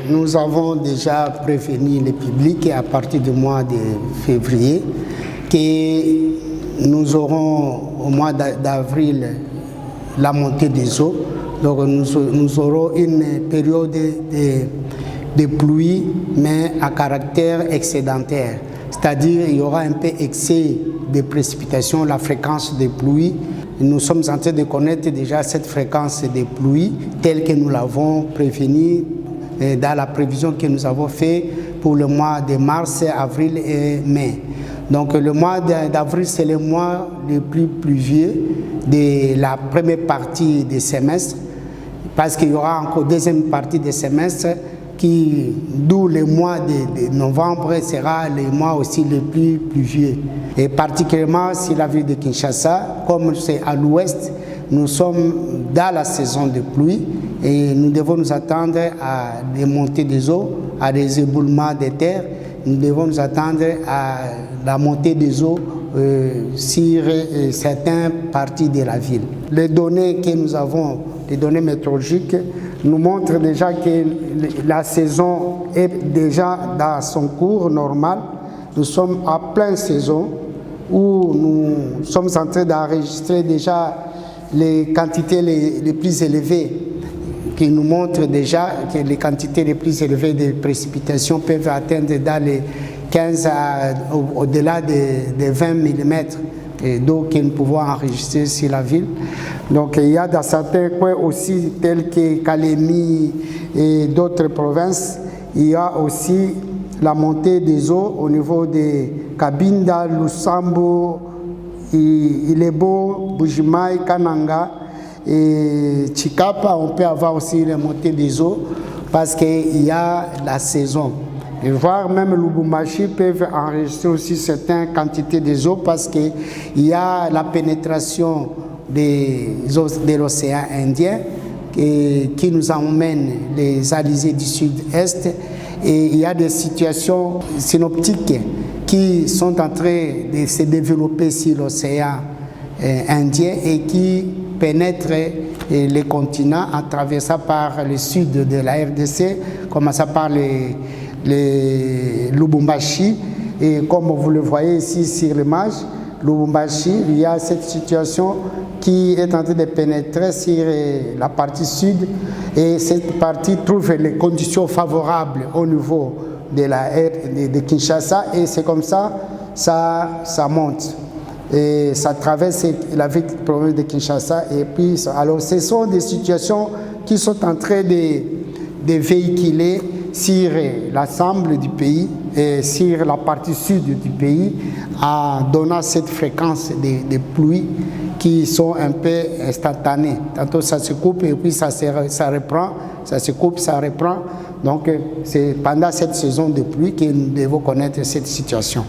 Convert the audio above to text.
nous avons déjà prévenu le public à partir du mois de février que nous aurons au mois d'avril la montée des eaux. Donc nous aurons une période de pluie, mais à caractère excédentaire. C'est-à-dire qu'il y aura un peu excès de précipitations, la fréquence des pluies. Nous sommes en train de connaître déjà cette fréquence des pluies telle que nous l'avons prévenue dans la prévision que nous avons faite pour le mois de mars, avril et mai. Donc le mois d'avril, c'est le mois le plus pluvieux de la première partie du semestre, parce qu'il y aura encore deuxième partie du semestre, d'où le mois de novembre sera le mois aussi le plus pluvieux. Et particulièrement sur la ville de Kinshasa, comme c'est à l'ouest, nous sommes dans la saison de pluie et nous devons nous attendre à des montées des eaux, à des éboulements des terres. Nous devons nous attendre à la montée des eaux sur certaines parties de la ville. Les données que nous avons, les données météorologiques, nous montrent déjà que la saison est déjà dans son cours normal. Nous sommes en pleine saison où nous sommes en train d'enregistrer déjà les quantités les plus élevées, qui nous montrent déjà que les quantités les plus élevées de précipitations peuvent atteindre dans les 15 au-delà de 20 mm d'eau que nous pouvons enregistrer sur la ville. Donc il y a dans certains coins aussi, tels que Kalemi et d'autres provinces, il y a aussi la montée des eaux au niveau de Kabinda, Lusambo, Ilebo, Bujimaï, Kananga et Chikapa. On peut avoir aussi la montée des eaux parce qu'il y a la saison. Et voire même Lubumbashi peuvent enregistrer aussi certaines quantités d'eau parce qu'il y a la pénétration de l'océan Indien qui nous emmène les alizés du sud-est, et il y a des situations synoptiques qui sont en train de se développer sur l'océan Indien et qui pénètrent les continents en traversant par le sud de la RDC, commençant par les Lubumbashi, et comme vous le voyez ici sur l'image, Lubumbashi, il y a cette situation qui est en train de pénétrer sur la partie sud, et cette partie trouve les conditions favorables au niveau de Kinshasa, et c'est comme ça monte. Et ça traverse la ville province de Kinshasa. Et puis, alors, ce sont des situations qui sont en train de véhiculer sur l'ensemble du pays et sur la partie sud du pays, en donnant cette fréquence de pluies qui sont un peu instantanées. Tantôt ça se coupe et puis ça reprend, ça se coupe, ça reprend. Donc c'est pendant cette saison de pluie que nous devons connaître cette situation.